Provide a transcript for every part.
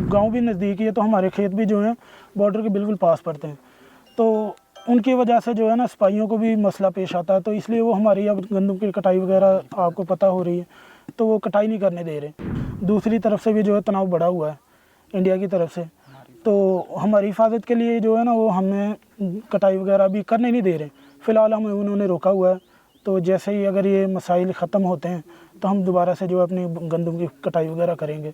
गांव भी नज़दीक ही है, तो हमारे खेत भी जो हैं बॉर्डर के बिल्कुल पास पड़ते हैं, तो उनकी वजह से जो है ना सिपाहियों को भी मसला पेश आता है, तो इसलिए वो हमारी अब गंदम की कटाई वगैरह आपको पता हो रही है, तो वो कटाई नहीं करने दे रहे। दूसरी तरफ से भी जो है तनाव बढ़ा हुआ है इंडिया की तरफ से, तो हमारी हिफाजत के लिए जो है ना वो हमें कटाई वगैरह भी करने नहीं दे रहे। फ़िलहाल हमें उन्होंने रोका हुआ है, तो जैसे ही अगर ये मसाइल ख़त्म होते हैं तो हम दोबारा से जो है अपनी गंदम की कटाई वगैरह करेंगे।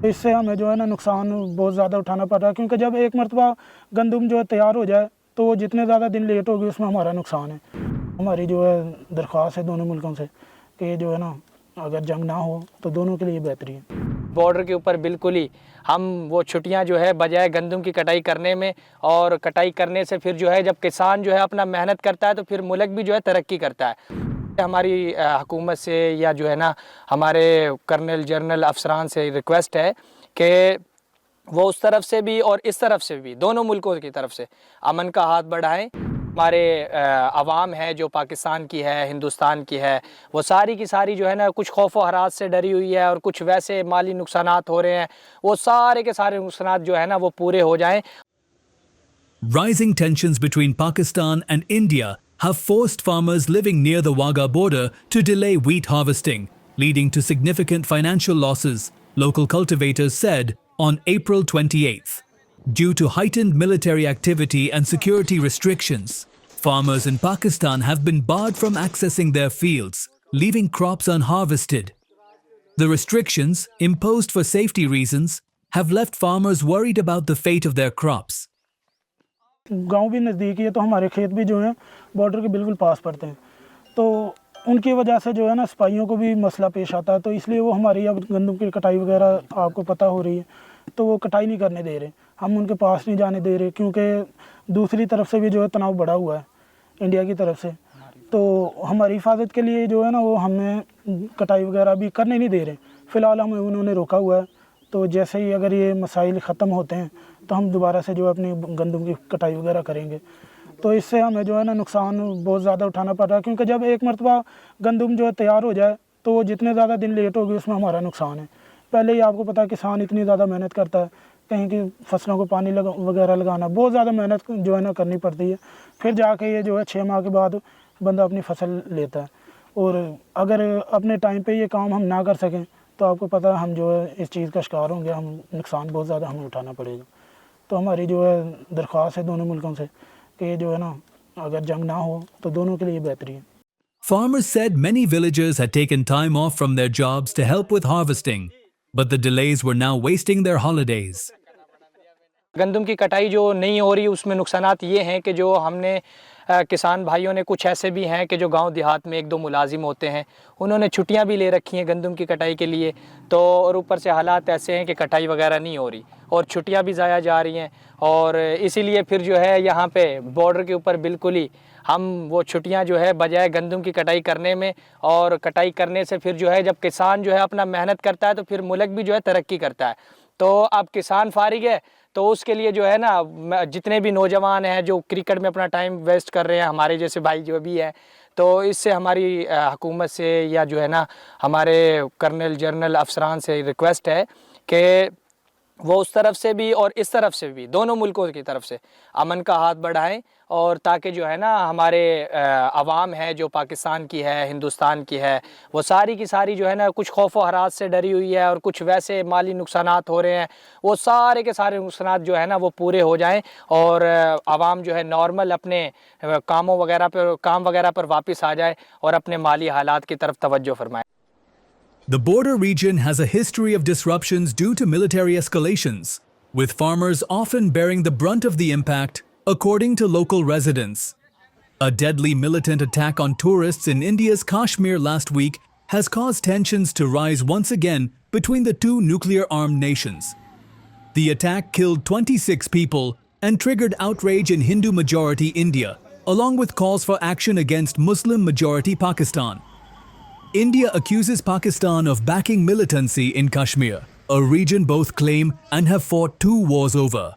इससे हमें जो है ना नुकसान बहुत ज़्यादा उठाना पड़ रहा है, क्योंकि जब एक मरतबा गंदम जो है तैयार हो जाए तो वो जितने ज़्यादा दिन लेट होगी उसमें हमारा नुकसान है। हमारी जो है दरख्वास्त है दोनों मुल्कों से कि जो है ना अगर जंग ना हो तो दोनों के लिए बेहतरी है। बॉर्डर के ऊपर बिल्कुल ही हम वो छुट्टियां जो है बजाय गंदम की कटाई करने में, और कटाई करने से फिर जो है जब किसान जो है अपना मेहनत करता है तो फिर मुल्क भी जो है तरक्की करता है। हमारी हुकूमत से या जो है ना हमारे कर्नल जनरल अफसरान से रिक्वेस्ट है कि वो उस तरफ से भी और इस तरफ से भी दोनों मुल्कों की तरफ से अमन का हाथ बढ़ाएं। हमारे अवाम है जो पाकिस्तान की है, हिंदुस्तान की है, वो सारी की सारी जो है ना कुछ खौफ व हरास से डरी हुई है, और कुछ वैसे माली नुकसानात हो रहे हैं, वो सारे के सारे नुकसानात जो है ना वो पूरे हो जाएं। Rising tensions between Pakistan and India have forced farmers living near the Wagah border to delay wheat harvesting, leading to significant financial losses, local cultivators said on April 28th. Due to heightened military activity and security restrictions, farmers in Pakistan have been barred from accessing their fields, leaving crops unharvested. The restrictions, imposed for safety reasons, have left farmers worried about the fate of their crops. गांव भी नज़दीक ही है, तो हमारे खेत भी जो हैं बॉर्डर के बिल्कुल पास पड़ते हैं, तो उनकी वजह से जो है ना सिपाहियों को भी मसला पेश आता है, तो इसलिए वो हमारी अब गंदम की कटाई वगैरह आपको पता हो रही है, तो वो कटाई नहीं करने दे रहे। हम उनके पास नहीं जाने दे रहे, क्योंकि दूसरी तरफ से भी जो है तनाव बढ़ा हुआ है इंडिया की तरफ से, तो हमारी हिफाजत के लिए जो है ना वो हमें कटाई वगैरह भी करने नहीं दे रहे। फ़िलहाल हमें उन्होंने रोका हुआ है, तो जैसे ही अगर ये मसाइल ख़त्म होते हैं तो हम दोबारा से जो है अपनी गंदम की कटाई वगैरह करेंगे। तो इससे हमें जो है ना नुकसान बहुत ज़्यादा उठाना पड़ रहा है, क्योंकि जब एक मरतबा गंदम जो है तैयार हो जाए तो वो जितने ज़्यादा दिन लेट होगी उसमें हमारा नुकसान है। पहले ही आपको पता है किसान इतनी ज़्यादा मेहनत करता है, कहीं की फसलों को पानी वगैरह लगाना बहुत ज़्यादा मेहनत जो है ना करनी पड़ती है, फिर जाके ये जो है 6 माह के बाद बंदा अपनी फसल लेता है। और अगर अपने टाइम पे ये काम हम ना कर सकें तो आपको पता है हम जो है इस चीज़ का शिकार होंगे, हम नुकसान बहुत ज़्यादा हमें उठाना पड़ेगा। तो हमारी जो है दरख्वास्त है दोनों मुल्कों से कि जो है ना अगर जंग ना हो तो दोनों के लिए बेहतरी है। Farmers said many villagers had taken time off from their jobs to help with harvesting, but the delays were now wasting their holidays. गंदम की कटाई जो नहीं हो रही उसमें नुकसानात ये हैं कि जो हमने किसान भाइयों ने, कुछ ऐसे भी हैं कि जो गांव देहात में 1-2 मुलाजिम होते हैं, उन्होंने छुट्टियां भी ले रखी हैं गंदम की कटाई के लिए, तो और ऊपर से हालात ऐसे हैं कि कटाई वगैरह नहीं हो रही और छुट्टियां भी ज़ाया जा रही हैं, और इसीलिए फिर जो है यहाँ पे बॉर्डर के ऊपर बिल्कुल ही हम वो छुट्टियां जो है बजाय गंदम की कटाई करने में, और कटाई करने से फिर जो है जब किसान जो है अपना मेहनत करता है तो फिर मुल्क भी जो है तरक्की करता है। तो अब किसान फारिग है, तो उसके लिए जो है ना जितने भी नौजवान हैं जो क्रिकेट में अपना टाइम वेस्ट कर रहे हैं, हमारे जैसे भाई जो भी हैं, तो इससे हमारी हुकूमत से या जो है ना हमारे कर्नल जनरल अफसरान से रिक्वेस्ट है कि वो उस तरफ से भी और इस तरफ से भी दोनों मुल्कों की तरफ से अमन का हाथ बढ़ाएं, और ताकि जो है ना हमारे अवाम है जो पाकिस्तान की है, हिंदुस्तान की है, वो सारी की सारी जो है ना कुछ खौफ व हरास से डरी हुई है, और कुछ वैसे माली नुकसानात हो रहे हैं, वो सारे के सारे नुकसानात जो है ना वो पूरे हो जाएं, और अवाम जो है नॉर्मल अपने काम वगैरह पर वापस आ जाए और अपने माली हालात की तरफ तवज्जो फरमाए। The border region has a history of disruptions due to military escalations, with farmers often bearing the brunt of the impact, according to local residents. A deadly militant attack on tourists in India's Kashmir last week has caused tensions to rise once again between the two nuclear-armed nations. The attack killed 26 people and triggered outrage in Hindu-majority India, along with calls for action against Muslim-majority Pakistan. India accuses Pakistan of backing militancy in Kashmir, a region both claim and have fought 2 wars over.